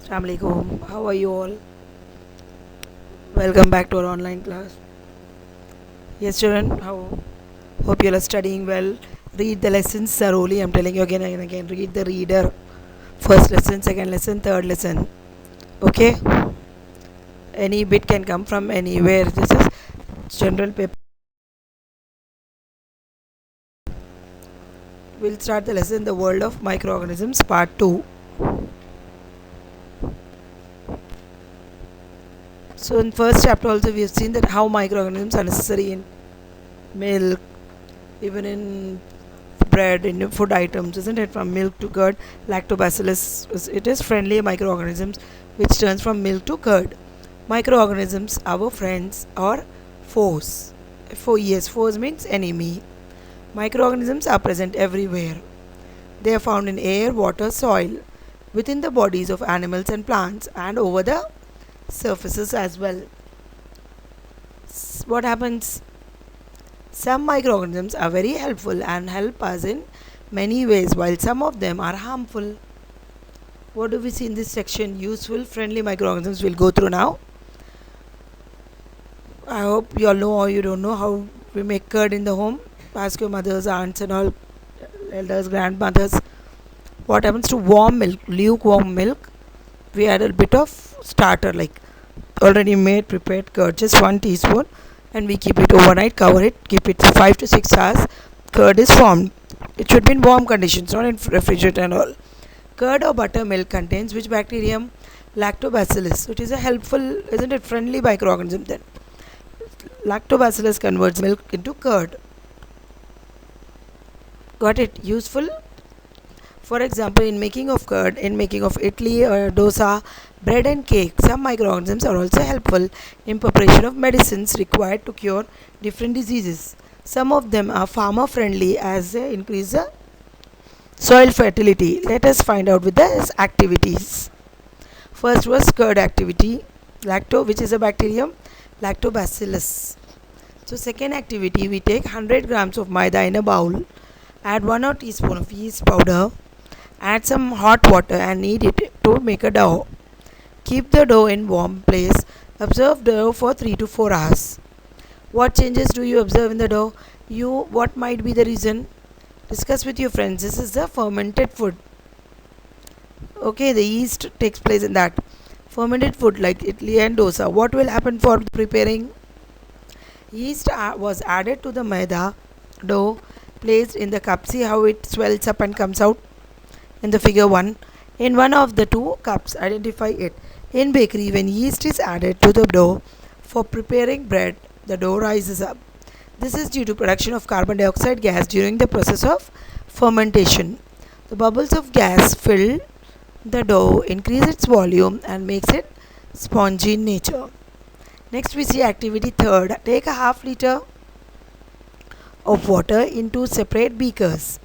Assalamu alaikum. How are you all? Welcome back to our online class. Yes, children. How? Hope you all are studying well. Read the lessons thoroughly. I'm telling you again and again. Read the reader. First lesson, second lesson, third lesson. Okay. Any bit can come from anywhere. This is general paper. We'll start the lesson. The world of microorganisms, part 2. So in first chapter also we have seen that how microorganisms are necessary in milk, even in bread, in food items, isn't it? From milk to curd, lactobacillus, it is friendly microorganisms which turns from milk to curd. Microorganisms, our friends or foes. Foes means enemy. Microorganisms are present everywhere. They are found in air, water, soil, within the bodies of animals and plants, and over the surfaces as well. What happens? Some microorganisms are very helpful and help us in many ways, while some of them are harmful. What do we see in this section? Useful, friendly microorganisms we'll go through now. I hope you all know, or you don't know, how we make curd in the home. Ask your mothers, aunts and all, elders, grandmothers. What happens to warm milk, lukewarm milk? We add a bit of starter, like already made prepared curd, just 1 teaspoon, and we keep it overnight, cover it, keep it for 5 to 6 hours. Curd is formed. It should be in warm conditions, not in refrigerator and all. Curd or buttermilk contains which bacterium? Lactobacillus. It is a helpful, isn't it, friendly microorganism then. Lactobacillus converts milk into curd. Got it? Useful. For example, in making of curd, in making of idli or dosa, bread and cake, some microorganisms are also helpful in preparation of medicines required to cure different diseases. Some of them are farmer friendly as they increase the soil fertility. Let us find out with the activities. First was curd activity. Which is a bacterium? Lactobacillus. So second activity, we take 100 grams of maida in a bowl, add 1 teaspoon of yeast powder, add some hot water and knead it to make a dough. Keep the dough in warm place. Observe dough for 3 to 4 hours. What changes do you observe in the dough? What might be the reason? Discuss with your friends. This is the fermented food. Okay, the yeast takes place in that. Fermented food like idli and dosa. What will happen for preparing? Yeast was added to the maida dough, placed in the cup. See how it swells up and comes out in the figure 1. In one of the two cups, identify it. In bakery, when yeast is added to the dough for preparing bread, the dough rises up. This is due to production of carbon dioxide gas during the process of fermentation. The bubbles of gas fill the dough, increase its volume and makes it spongy in nature. Next we see activity third. Take a half liter of water into separate beakers.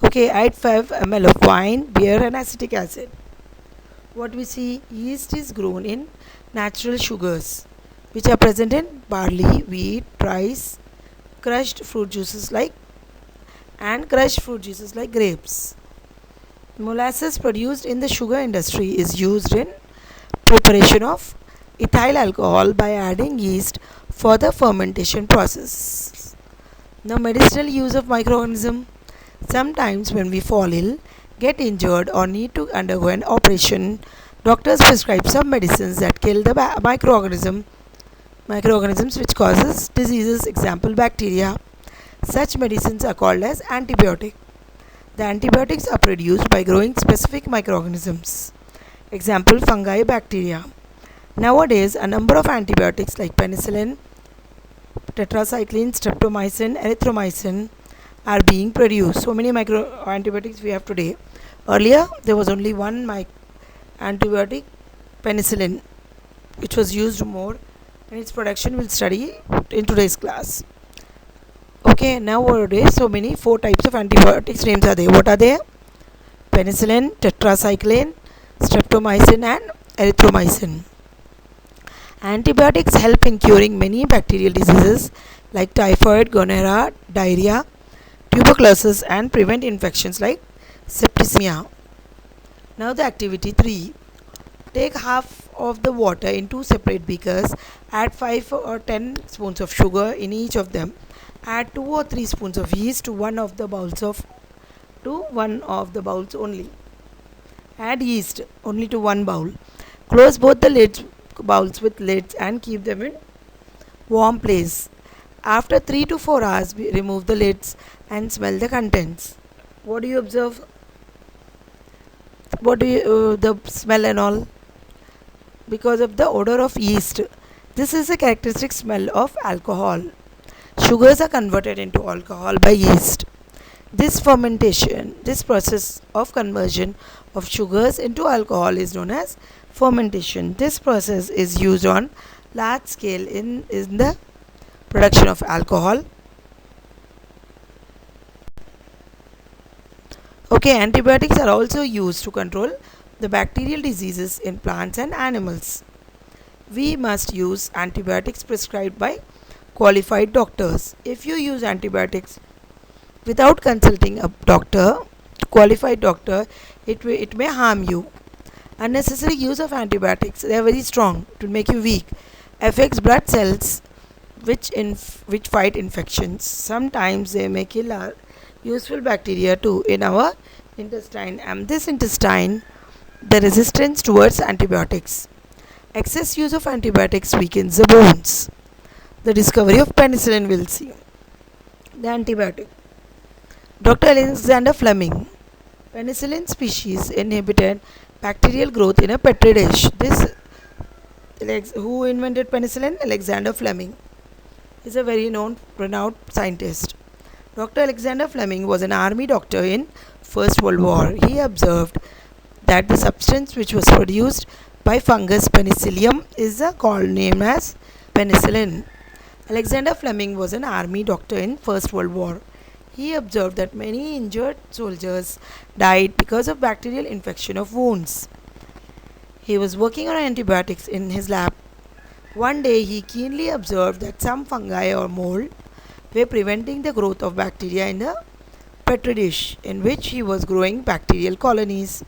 Okay, add 5 ml of wine, beer and acetic acid. What we see, yeast is grown in natural sugars which are present in barley, wheat, rice, crushed fruit juices like grapes. Molasses produced in the sugar industry is used in preparation of ethyl alcohol by adding yeast for the fermentation process. Now, medicinal use of microorganism. Sometimes when we fall ill, get injured or need to undergo an operation, doctors prescribe some medicines that kill the microorganisms which causes diseases, example bacteria. Such medicines are called as antibiotic. The antibiotics are produced by growing specific microorganisms, example fungi, bacteria. Nowadays, a number of antibiotics like penicillin, tetracycline, streptomycin, erythromycin are being produced. So many antibiotics we have today. Earlier there was only one antibiotic, penicillin, which was used more, and its production we'll study in today's class. Okay, nowadays so many 4 types of antibiotics names are there. What are they? Penicillin, tetracycline, streptomycin and erythromycin. Antibiotics help in curing many bacterial diseases like typhoid, gonorrhea, diarrhea, tuberculosis and prevent infections like septicemia. Now the activity 3. Take half of the water in two separate beakers. Add 5 or 10 spoons of sugar in each of them. Add 2 or 3 spoons of yeast to one of the bowls only. Add yeast only to one bowl. Close both the bowls with lids and keep them in warm place. After 3 to 4 hours, remove the lids and smell the contents. What do you observe? What do you the smell and all? Because of the odor of yeast. This is a characteristic smell of alcohol. Sugars are converted into alcohol by yeast. This process of conversion of sugars into alcohol is known as fermentation. This process is used on large scale in the production of alcohol. Okay, antibiotics are also used to control the bacterial diseases in plants and animals. We must use antibiotics prescribed by qualified doctors. If you use antibiotics without consulting a qualified doctor, it may harm you. Unnecessary use of antibiotics, they are very strong, it will make you weak, affects blood cells which fight infections. Sometimes they may kill our useful bacteria too in our intestine, and this intestine the resistance towards antibiotics. Excess use of antibiotics weakens the bones. The discovery of penicillin, we'll see. The antibiotic. Dr. Alexander Fleming. Penicillin species inhibited bacterial growth in a petri dish. Who invented penicillin? Alexander Fleming. He is a very renowned scientist. Dr. Alexander Fleming was an army doctor in First World War. He observed that the substance which was produced by fungus penicillium is called name as penicillin. Alexander Fleming was an army doctor in First World War. He observed that many injured soldiers died because of bacterial infection of wounds. He was working on antibiotics in his lab. One day he keenly observed that some fungi or mold were preventing the growth of bacteria in the petri dish in which he was growing bacterial colonies.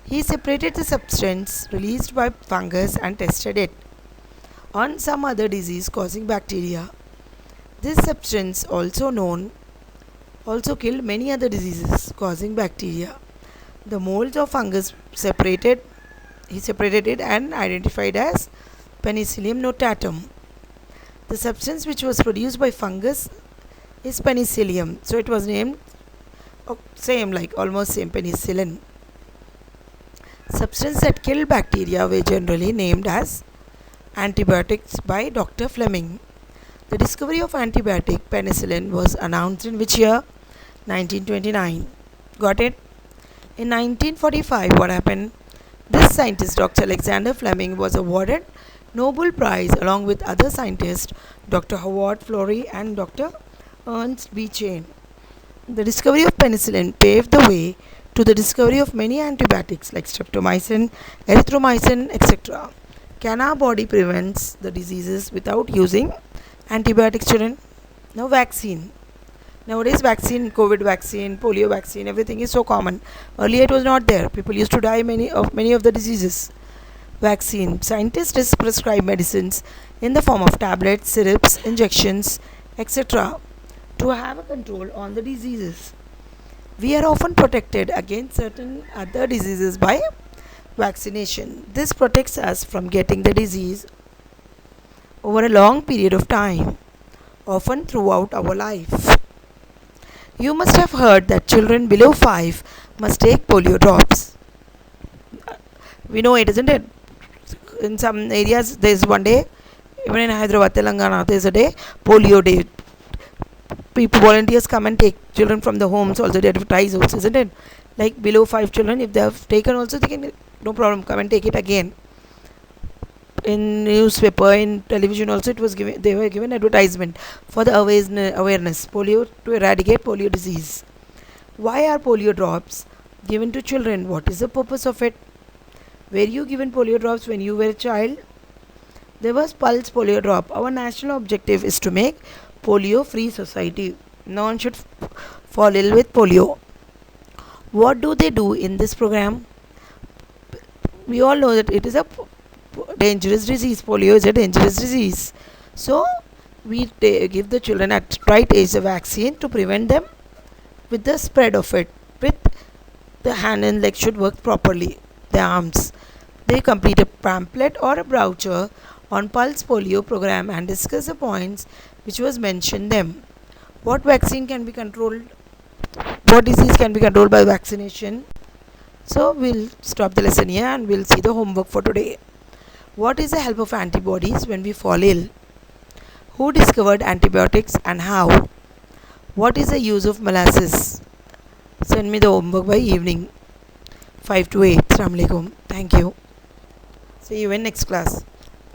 He separated the substance released by fungus and tested it on some other disease causing bacteria. This substance also killed many other diseases causing bacteria. The molds of fungus he separated it and identified as Penicillium notatum. The substance which was produced by fungus is penicillium, so it was named almost same penicillin. Substances that kill bacteria were generally named as antibiotics by Dr. Fleming. The discovery of antibiotic penicillin was announced in which year? 1929. Got it? In 1945, what happened? This scientist, Dr. Alexander Fleming, was awarded Nobel Prize along with other scientists, Dr. Howard Florey and Dr. Ernst B. Chain. The discovery of penicillin paved the way to the discovery of many antibiotics like streptomycin, erythromycin, etc. Can our body prevent the diseases without using antibiotics, children? Now vaccine. Nowadays vaccine, COVID vaccine, polio vaccine, everything is so common. Earlier it was not there. People used to die many of the diseases. Vaccine. Scientists prescribe medicines in the form of tablets, syrups, injections, etc. to have a control on the diseases. We are often protected against certain other diseases by vaccination. This protects us from getting the disease over a long period of time, often throughout our life. You must have heard that children below 5 must take polio drops. We know it, isn't it? In some areas there is one day, even in Hyderabad, Telangana, there is a day, polio day. Volunteers come and take children from the homes, also they advertise also, isn't it? Like below 5 children, if they have taken also, they can, no problem, come and take it again. In newspaper, in television also they were given advertisement for the awareness, polio, to eradicate polio disease. Why are polio drops given to children? What is the purpose of it? Were you given polio drops when you were a child? There was pulse polio drop. Our national objective is to make polio free society. No one should fall ill with polio. What do they do in this program? we all know that it is a dangerous disease. Polio is a dangerous disease. So we give the children at right age the vaccine to prevent them with the spread of it. With the hand and leg should work properly, the arms. They complete a pamphlet or a brochure on Pulse Polio program and discuss the points which was mentioned them. What vaccine can be controlled? What disease can be controlled by vaccination? So we'll stop the lesson here and we'll see the homework for today. What is the help of antibodies when we fall ill? Who discovered antibiotics and how? What is the use of molasses? Send me the homework by evening 5 to 8. Assalamu alaikum. Thank you. See you in next class.